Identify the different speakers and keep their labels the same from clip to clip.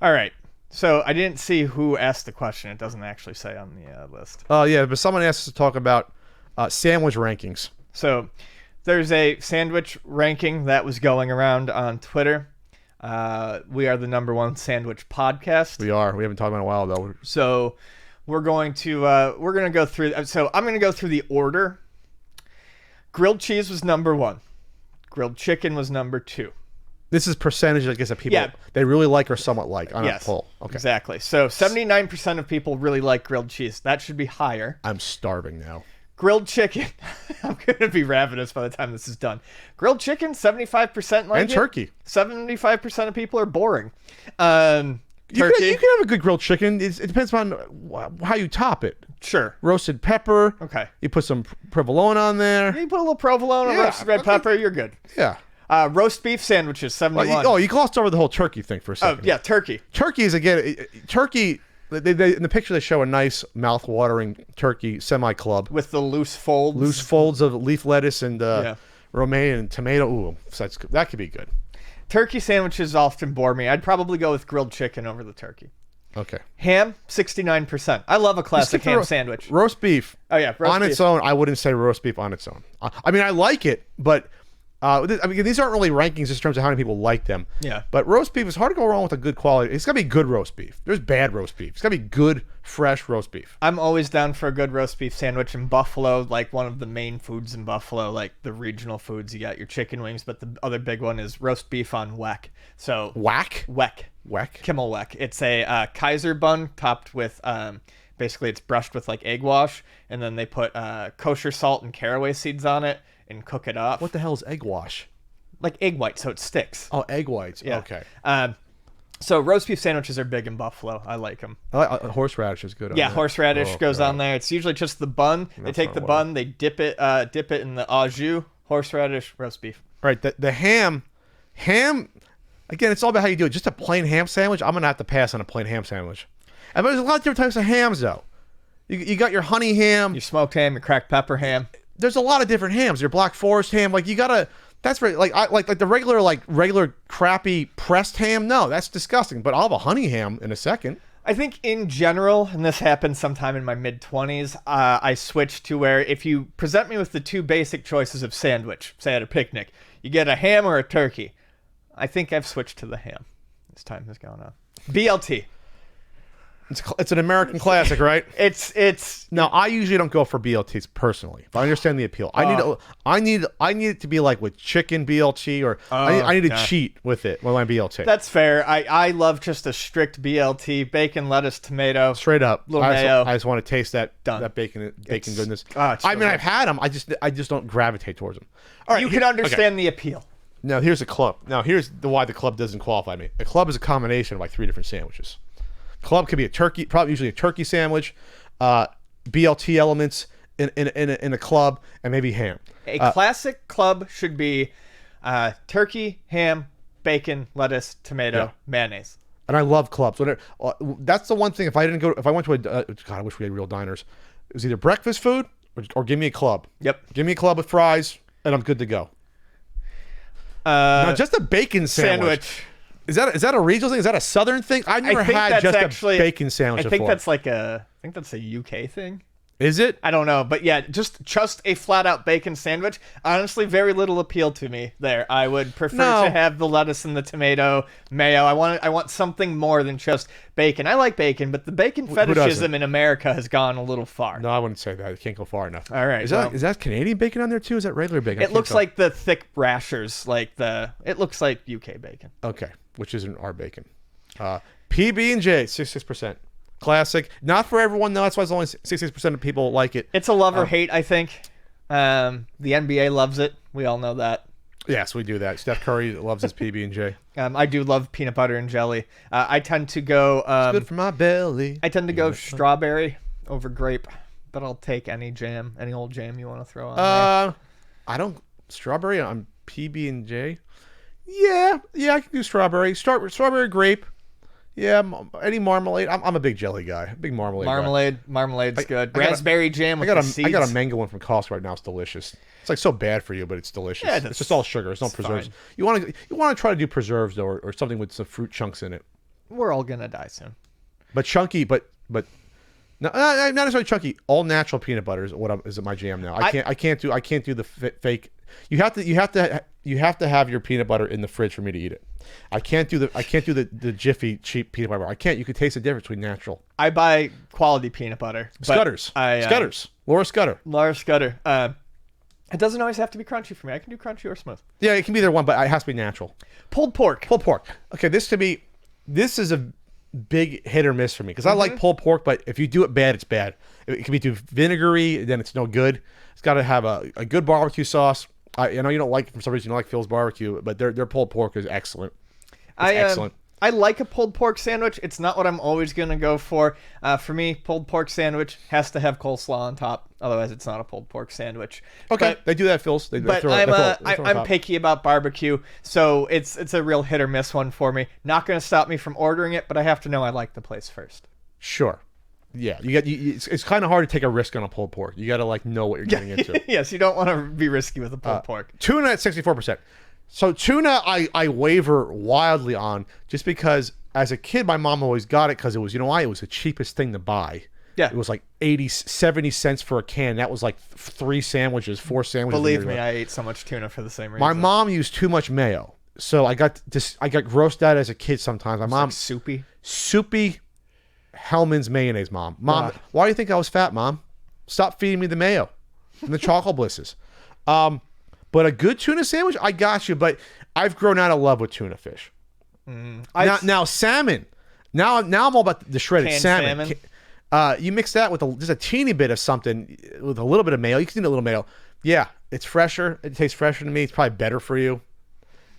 Speaker 1: All right. So I didn't see who asked the question. It doesn't actually say on the list.
Speaker 2: Oh, yeah, but someone asked us to talk about sandwich rankings.
Speaker 1: So there's a sandwich ranking that was going around on Twitter. We are the #1 sandwich podcast.
Speaker 2: We are. We haven't talked about it in a while, though.
Speaker 1: So we're going to go through. So I'm going to go through the order. Grilled cheese was #1. Grilled chicken was #2.
Speaker 2: This is percentage, I guess, of people they really like or somewhat like on a poll. Okay.
Speaker 1: Exactly. So 79% of people really like grilled cheese. That should be higher.
Speaker 2: I'm starving now.
Speaker 1: Grilled chicken. I'm going to be ravenous by the time this is done. Grilled chicken, 75% like
Speaker 2: and turkey.
Speaker 1: 75% of people are boring.
Speaker 2: Turkey.
Speaker 1: Turkey.
Speaker 2: You can have a good grilled chicken. It depends on how you top it.
Speaker 1: Sure.
Speaker 2: Roasted pepper.
Speaker 1: Okay.
Speaker 2: You put some provolone on there.
Speaker 1: You put a little provolone or roasted red pepper, you're good.
Speaker 2: Yeah.
Speaker 1: Roast beef sandwiches, 71.
Speaker 2: You glossed over the whole turkey thing for a second.
Speaker 1: Oh, yeah, turkey.
Speaker 2: Turkey is, again, turkey, in the picture they show a nice mouth-watering turkey semi-club.
Speaker 1: With the loose folds.
Speaker 2: Loose folds of leaf lettuce and romaine and tomato. Ooh, that could be good.
Speaker 1: Turkey sandwiches often bore me. I'd probably go with grilled chicken over the turkey.
Speaker 2: Okay.
Speaker 1: Ham, 69%. I love a classic ham sandwich.
Speaker 2: Roast beef.
Speaker 1: Oh, yeah.
Speaker 2: On its own, I wouldn't say roast beef on its own. I mean, I like it, but these aren't really rankings just in terms of how many people like them.
Speaker 1: Yeah.
Speaker 2: But roast beef is hard to go wrong with a good quality. It's got to be good roast beef. There's bad roast beef. It's got to be good, fresh roast beef.
Speaker 1: I'm always down for a good roast beef sandwich in Buffalo, like one of the main foods in Buffalo, like the regional foods. You got your chicken wings, but the other big one is roast beef on weck. So
Speaker 2: Weck?
Speaker 1: Weck. Kimmel Weck. It's a Kaiser bun topped with, basically it's brushed with like egg wash, and then they put kosher salt and caraway seeds on it and cook it up.
Speaker 2: What the hell is egg wash?
Speaker 1: Like egg white, so it sticks.
Speaker 2: Oh, egg whites. Yeah. Okay.
Speaker 1: So roast beef sandwiches are big in Buffalo. I like them.
Speaker 2: Horseradish is good.
Speaker 1: Horseradish goes on there. It's usually just the bun. They take the bun, they dip it in the au jus, horseradish, roast beef.
Speaker 2: All right. The ham. Again, it's all about how you do it. Just a plain ham sandwich. I'm gonna have to pass on a plain ham sandwich. And there's a lot of different types of hams, though. You got your honey ham,
Speaker 1: your smoked ham, your cracked pepper ham.
Speaker 2: There's a lot of different hams. Your Black Forest ham, like you gotta. That's very like the regular crappy pressed ham. No, that's disgusting. But I'll have a honey ham in a second.
Speaker 1: I think in general, and this happened sometime in my mid-20s, I switched to where if you present me with the two basic choices of sandwich, say at a picnic, you get a ham or a turkey. I think I've switched to the ham as time has gone on. BLT.
Speaker 2: It's an American classic, right?
Speaker 1: It's
Speaker 2: No, I usually don't go for BLTs personally, but I understand the appeal. I need it to be like with chicken BLT, or I need to cheat with it with my BLT.
Speaker 1: That's fair. I love just a strict BLT, bacon, lettuce, tomato,
Speaker 2: straight up.
Speaker 1: Little mayo.
Speaker 2: I just want to taste that bacon goodness. I mean, I've had them. I just don't gravitate towards them.
Speaker 1: All right, you can understand the appeal.
Speaker 2: Now here's a club. Now here's why the club doesn't qualify me. A club is a combination of like 3 different sandwiches. Club could be a turkey, probably usually a turkey sandwich, BLT elements in a club, and maybe ham.
Speaker 1: A classic club should be turkey, ham, bacon, lettuce, tomato, mayonnaise.
Speaker 2: And I love clubs. That's the one thing. If I went to God, I wish we had real diners. It was either breakfast food or give me a club.
Speaker 1: Yep.
Speaker 2: Give me a club with fries, and I'm good to go. Now, just a bacon sandwich. Is that a regional thing? Is that a southern thing? I've never had just a bacon sandwich before.
Speaker 1: I think that's a UK thing.
Speaker 2: Is it?
Speaker 1: I don't know, but yeah, just a flat out bacon sandwich. Honestly, very little appeal to me there. I would prefer to have the lettuce and the tomato, mayo. I want something more than just bacon. I like bacon, but the bacon fetishism in America has gone a little far.
Speaker 2: No, I wouldn't say that. It can't go far enough.
Speaker 1: All right.
Speaker 2: Is that Canadian bacon on there too? Is that regular bacon?
Speaker 1: It looks like the thick rashers, it looks like UK bacon.
Speaker 2: Okay, which isn't our bacon. PB&J, 66%. Classic. Not for everyone, though. That's why it's only 66% of people like it.
Speaker 1: It's a love or hate, I think. The NBA loves it. We all know that.
Speaker 2: Yes, we do that. Steph Curry loves his PB&J.
Speaker 1: I do love peanut butter and jelly. I tend to go...
Speaker 2: it's good for my belly.
Speaker 1: I tend to go strawberry over grape, but I'll take any jam, any old jam you want to throw on there.
Speaker 2: I don't... Strawberry on PB&J? Yeah, I can do strawberry. Strawberry grape. Yeah, any marmalade. I'm a big jelly guy. Big marmalade guy.
Speaker 1: Marmalade's good. Raspberry jam with the seeds.
Speaker 2: I got a mango one from Costco right now. It's delicious. It's like so bad for you, but it's delicious. Yeah, it's just all sugar. It's no preserves. Fine. You want to try to do preserves though, or something with some fruit chunks in it.
Speaker 1: We're all gonna die soon.
Speaker 2: But chunky, but not necessarily chunky. All natural peanut butter is is my jam now. I can't do the fake. You have to have your peanut butter in the fridge for me to eat it. I can't do the Jiffy cheap peanut butter. I can't. You can taste the difference between natural.
Speaker 1: I buy quality peanut butter.
Speaker 2: Scudder's. Scudder's. Laura Scudder.
Speaker 1: Laura Scudder. It doesn't always have to be crunchy for me. I can do crunchy or smooth.
Speaker 2: Yeah, it can be either one, but it has to be natural.
Speaker 1: Pulled pork.
Speaker 2: Pulled pork. Okay, this is a big hit or miss for me because I like pulled pork, but if you do it bad, it's bad. It can be too vinegary, then it's no good. It's got to have a good barbecue sauce. I know you don't like it for some reason. You don't like Phil's barbecue, but their pulled pork is excellent. Excellent.
Speaker 1: I like a pulled pork sandwich. It's not what I'm always going to go for. For me, pulled pork sandwich has to have coleslaw on top. Otherwise, it's not a pulled pork sandwich.
Speaker 2: Okay, they do that at Phil's.
Speaker 1: I'm picky about barbecue, so it's a real hit or miss one for me. Not going to stop me from ordering it, but I have to know I like the place first.
Speaker 2: Sure. Yeah, it's kind of hard to take a risk on a pulled pork. You got to know what you're getting into.
Speaker 1: Yes, you don't want to be risky with a pulled pork.
Speaker 2: Tuna at 64%. So tuna, I waver wildly on just because as a kid, my mom always got it because it was, it was the cheapest thing to buy.
Speaker 1: Yeah.
Speaker 2: It was like 70 cents for a can. That was like 4 sandwiches.
Speaker 1: Believe me, I ate so much tuna for the same reason.
Speaker 2: My mom used too much mayo. So I got grossed out as a kid sometimes. My mom.
Speaker 1: Like
Speaker 2: soupy Hellman's mayonnaise, Mom. Mom, why do you think I was fat, Mom? Stop feeding me the mayo and the chocolate blisses. But a good tuna sandwich, I got you. But I've grown out of love with tuna fish. Now salmon. Now I'm all about the shredded salmon. You mix that with just a teeny bit of something with a little bit of mayo. You can do a little mayo. Yeah, it's fresher. It tastes fresher to me. It's probably better for you.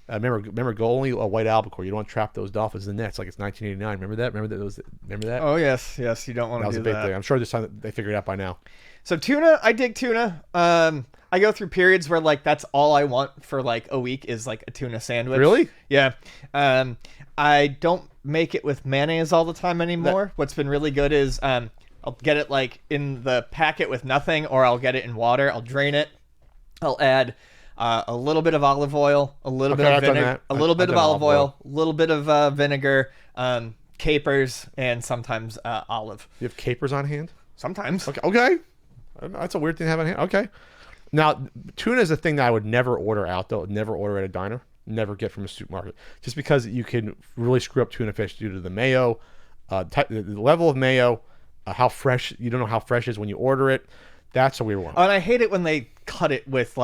Speaker 2: Remember, go only a white albacore. You don't want to trap those dolphins in the nets like it's 1989. Remember that?
Speaker 1: Oh yes. You don't want to do that.
Speaker 2: That was a big thing. I'm sure this time they figured it out by now.
Speaker 1: So tuna, I dig tuna. I go through periods where that's all I want for a week is a tuna sandwich.
Speaker 2: Really?
Speaker 1: Yeah. I don't make it with mayonnaise all the time anymore. What's been really good is I'll get it in the packet with nothing, or I'll get it in water. I'll drain it. I'll add a little bit of olive oil, a little bit of vinegar, a little bit of olive oil, a little bit of vinegar, capers, and sometimes olive.
Speaker 2: You have capers on hand?
Speaker 1: Sometimes.
Speaker 2: Okay. That's a weird thing to have on hand. Okay. Now, tuna is a thing that I would never order out, though. Never order at a diner. Never get from a supermarket. Just because you can really screw up tuna fish due to the mayo, the level of mayo, how fresh. You don't know how fresh it is when you order it. That's a weird one.
Speaker 1: And I hate it when they cut it with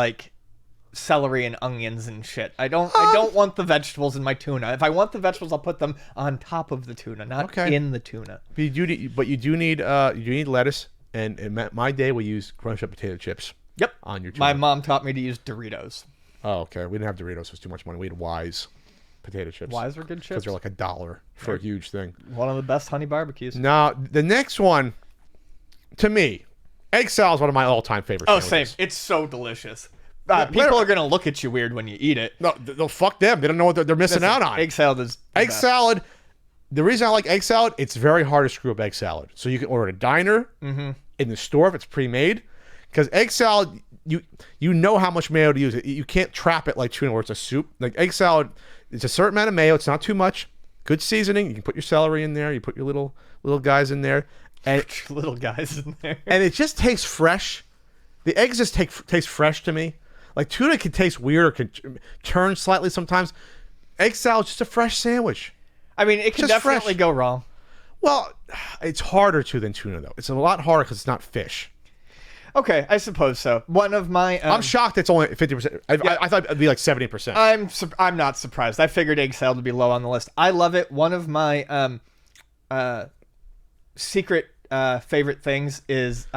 Speaker 1: celery and onions and shit. I don't want the vegetables in my tuna. If I want the vegetables, I'll put them on top of the tuna, not in the tuna.
Speaker 2: But you do need lettuce, and in my day we use crunch up potato chips.
Speaker 1: Yep.
Speaker 2: On your tuna.
Speaker 1: My mom taught me to use Doritos.
Speaker 2: Oh, okay. We didn't have Doritos. It was too much money. We had Wise potato chips.
Speaker 1: Wise were good chips?
Speaker 2: Because they're $1 for a huge thing.
Speaker 1: One of the best honey barbecues.
Speaker 2: Now, the next one, to me, egg salad is one of my all-time favorite sandwiches.
Speaker 1: Same. It's so delicious. People are going to look at you weird when you eat it.
Speaker 2: No, they'll fuck them. They don't know what they're missing out on.
Speaker 1: Egg salad is
Speaker 2: Egg salad. The reason I like egg salad, it's very hard to screw up egg salad. So you can order at a diner, in the store if it's pre-made. Because egg salad, you know how much mayo to use. You can't trap it like tuna where it's a soup. Like egg salad, it's a certain amount of mayo. It's not too much. Good seasoning. You can put your celery in there. You put your little guys in there. And
Speaker 1: little guys in there.
Speaker 2: And it just tastes fresh. The eggs just taste fresh to me. Like tuna can taste weird or can turn slightly sometimes. Egg salad's just a fresh sandwich.
Speaker 1: I mean, it can definitely go wrong.
Speaker 2: Well, it's harder to than tuna, though. It's a lot harder because it's not fish.
Speaker 1: Okay, I suppose so. One of my...
Speaker 2: I'm shocked it's only 50%. I thought it'd be like 70%.
Speaker 1: I'm not surprised. I figured egg salad would be low on the list. I love it. One of my secret favorite things is...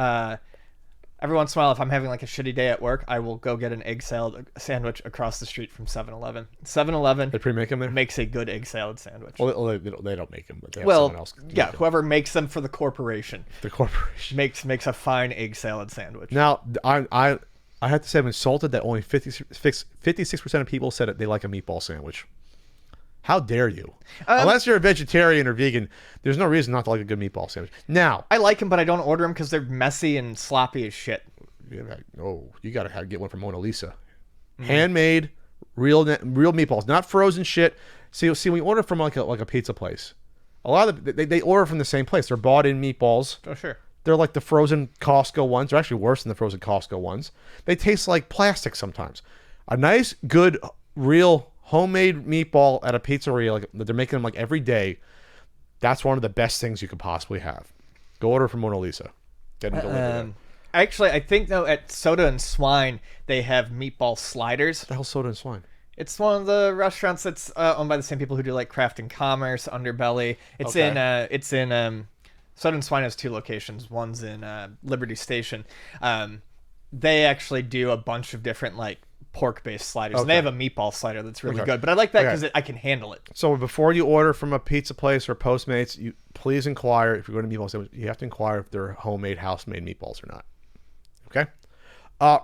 Speaker 1: every once in a while, if I'm having a shitty day at work, I will go get an egg salad sandwich across the street from 7-Eleven. 7-Eleven
Speaker 2: they pre-make them there?
Speaker 1: Makes a good egg salad sandwich.
Speaker 2: Well, they don't make them, but they have someone else.
Speaker 1: Yeah, whoever makes them for the corporation.
Speaker 2: The corporation
Speaker 1: makes a fine egg salad sandwich.
Speaker 2: Now, I have to say I'm insulted that only 56% of people said that they like a meatball sandwich. How dare you? Unless you're a vegetarian or vegan, there's no reason not to like a good meatball sandwich. Now,
Speaker 1: I like them, but I don't order them because they're messy and sloppy as shit.
Speaker 2: You gotta get one from Mona Lisa. Handmade, real meatballs, not frozen shit. See, when you order from like a pizza place, A lot of they order from the same place. They're bought in meatballs.
Speaker 1: Oh, sure.
Speaker 2: They're like the frozen Costco ones. They're actually worse than the frozen Costco ones. They taste like plastic sometimes. A nice, good, real homemade meatball at a pizzeria, like they're making them like every day. That's one of the best things you could possibly have. Go order from Mona Lisa. Get them delivered.
Speaker 1: Actually, I think though at Soda and Swine they have meatball sliders.
Speaker 2: What the hell, Soda and Swine?
Speaker 1: It's one of the restaurants that's owned by the same people who do like Craft and Commerce, Underbelly. It's in Soda and Swine has 2 locations. One's in Liberty Station. They actually do a bunch of different like pork-based sliders, and they have a meatball slider that's really good. But I like that because I can handle it.
Speaker 2: So before you order from a pizza place or Postmates, you please inquire if you're going to meatball sandwich. You have to inquire if they're homemade, house-made meatballs or not. Okay.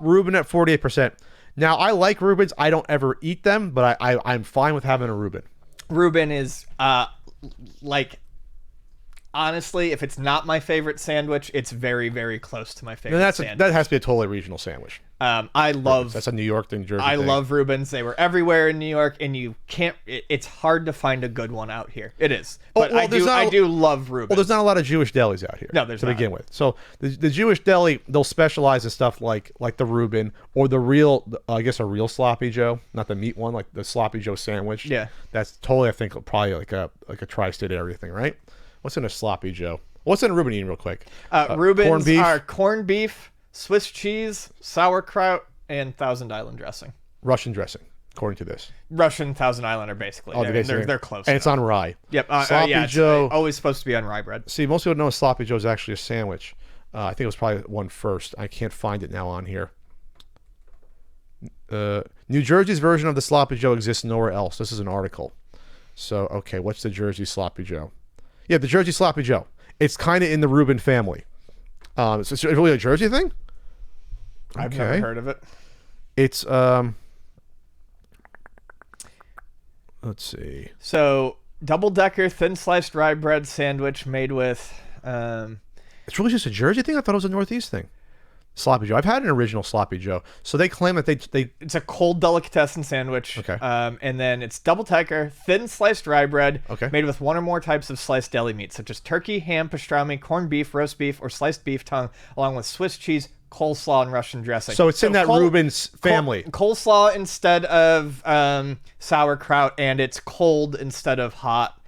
Speaker 2: Reuben at 48%. Now I like Reubens. I don't ever eat them, but I'm fine with having a Reuben.
Speaker 1: Reuben is like. Honestly, if it's not my favorite sandwich, it's very, very close to my favorite sandwich.
Speaker 2: That has to be a totally regional sandwich.
Speaker 1: I love...
Speaker 2: That's a New York thing, Jersey
Speaker 1: I
Speaker 2: thing.
Speaker 1: love Reubens. They were everywhere in New York, and you can't... It's hard to find a good one out here. It is. But I do love Reubens.
Speaker 2: Well, there's not a lot of Jewish delis out here.
Speaker 1: No, there's
Speaker 2: to
Speaker 1: not.
Speaker 2: begin with. So the Jewish deli, they'll specialize in stuff like the Reuben or the real, I guess a real Sloppy Joe, not the meat one, like the Sloppy Joe sandwich.
Speaker 1: Yeah. That's
Speaker 2: totally, I think, probably like a tri-state area thing, right? What's in a Sloppy Joe? What's in a Reuben eating real quick?
Speaker 1: Reubens are corned beef, Swiss cheese, sauerkraut, and Thousand Island dressing.
Speaker 2: Russian dressing, according to this.
Speaker 1: Russian Thousand Island are basically. They're close.
Speaker 2: And it's on rye.
Speaker 1: Yep.
Speaker 2: Sloppy Joe.
Speaker 1: It's always supposed to be on rye bread.
Speaker 2: See, most people know Sloppy Joe is actually a sandwich. I think it was probably one first. I can't find it now on here. New Jersey's version of the Sloppy Joe exists nowhere else. This is an article. So, okay, what's the Jersey Sloppy Joe? Yeah, the Jersey Sloppy Joe. It's kind of in the Reuben family. So it's really a Jersey thing?
Speaker 1: I've never heard of it.
Speaker 2: It's let's see.
Speaker 1: So double-decker thin sliced rye bread sandwich made with
Speaker 2: It's really just a Jersey thing? I thought it was a Northeast thing. Sloppy Joe. I've had an original Sloppy Joe. So they claim that they
Speaker 1: it's a cold delicatessen sandwich.
Speaker 2: Okay.
Speaker 1: And then it's double-decker thin sliced rye bread
Speaker 2: Okay.
Speaker 1: made with 1 or more types of sliced deli meat, such as turkey, ham, pastrami, corned beef, roast beef, or sliced beef tongue, along with Swiss cheese, coleslaw, and Russian dressing.
Speaker 2: So it's in that Reuben's family.
Speaker 1: Coleslaw instead of sauerkraut, and it's cold instead of hot.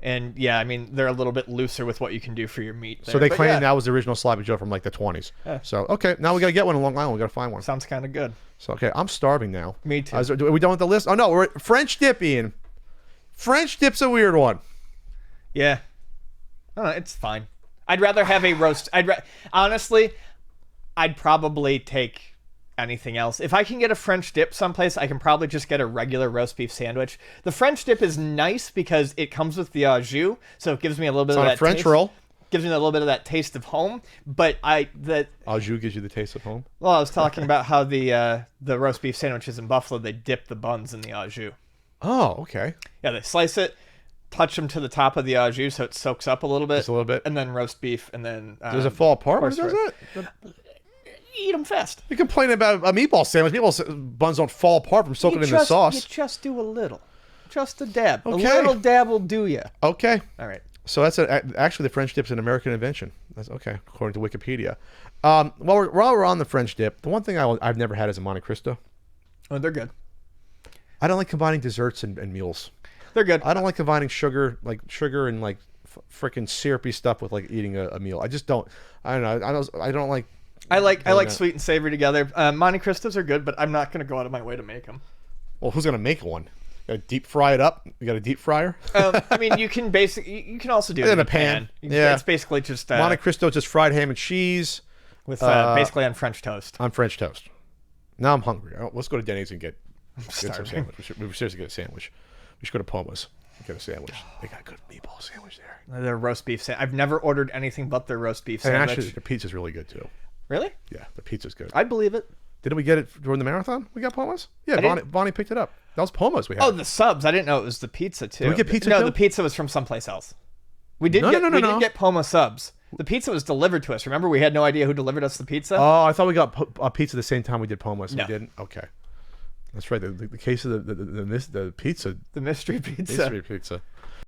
Speaker 1: And yeah, I mean, they're a little bit looser with what you can do for your meat there.
Speaker 2: So they claim that was the original Sloppy Joe from like the 20s.
Speaker 1: Yeah.
Speaker 2: So, okay, now we got to get one in Long Island. We got to find one.
Speaker 1: Sounds kind of good.
Speaker 2: So, okay, I'm starving now.
Speaker 1: Me too.
Speaker 2: Are we done with the list? Oh, no, we're at French dip, Ian. French dip's a weird one.
Speaker 1: Yeah. I don't know, it's fine. I'd rather have a roast. Honestly, I'd probably take anything else. If I can get a French dip someplace, I can probably just get a regular roast beef sandwich. The French dip is nice because it comes with the au jus, so it gives me a little bit of that
Speaker 2: French
Speaker 1: taste.
Speaker 2: roll.
Speaker 1: Gives me a little bit of that taste of home, but
Speaker 2: Au jus gives you the taste of home?
Speaker 1: Well, I was talking about how the roast beef sandwiches in Buffalo, they dip the buns in the au jus.
Speaker 2: Oh, okay.
Speaker 1: Yeah, they slice it, touch them to the top of the au jus so it soaks up a little bit.
Speaker 2: Just a little bit.
Speaker 1: And then roast beef, and then...
Speaker 2: Does it fall apart when it does that?
Speaker 1: Eat them fast.
Speaker 2: You complain about a meatball sandwich. Meatball buns don't fall apart from soaking in the sauce.
Speaker 1: You just do a little. Just a dab.
Speaker 2: Okay.
Speaker 1: A little dab will do you.
Speaker 2: Okay.
Speaker 1: All right.
Speaker 2: So that's actually the French dip's an American invention. That's okay, according to Wikipedia. While we're on the French dip, the one thing I've never had is a Monte Cristo.
Speaker 1: Oh, they're good.
Speaker 2: I don't like combining desserts and meals.
Speaker 1: They're good.
Speaker 2: I don't like combining sugar and like freaking syrupy stuff with like eating a meal. I just don't. I don't know. I don't like.
Speaker 1: I like sweet and savory together. Monte Cristos are good, but I'm not going to go out of my way to make them.
Speaker 2: Well, who's gonna make one? You gotta deep fry it up. You got a deep fryer.
Speaker 1: I mean, you can also do it
Speaker 2: in a pan.
Speaker 1: Yeah, it's basically just
Speaker 2: Monte Cristo, just fried ham and cheese
Speaker 1: with basically on French toast.
Speaker 2: On French toast. Now I'm hungry. Let's go to Denny's and get some
Speaker 1: Starving.
Speaker 2: sandwich. We should seriously get a sandwich. We should go to Poma's and get a sandwich. They got a good meatball sandwich there.
Speaker 1: Their roast beef sandwich. I've never ordered anything but their roast beef
Speaker 2: And
Speaker 1: sandwich.
Speaker 2: actually, the pizza's really good too.
Speaker 1: Really?
Speaker 2: Yeah, the pizza's good.
Speaker 1: I believe it.
Speaker 2: Didn't we get it during the marathon? We got Poma's? Yeah, Bonnie picked it up. That was Poma's we had.
Speaker 1: Oh, the subs. I didn't know it was the pizza too.
Speaker 2: Did we get pizza
Speaker 1: No,
Speaker 2: too?
Speaker 1: the pizza was from someplace else. We did
Speaker 2: No.
Speaker 1: get Poma subs. The pizza was delivered to us. Remember, we had no idea who delivered us the pizza.
Speaker 2: Oh, I thought we got a pizza the same time we did Poma's.
Speaker 1: No.
Speaker 2: We didn't? Okay. That's right. The case of the pizza.
Speaker 1: The mystery pizza.
Speaker 2: Mystery pizza.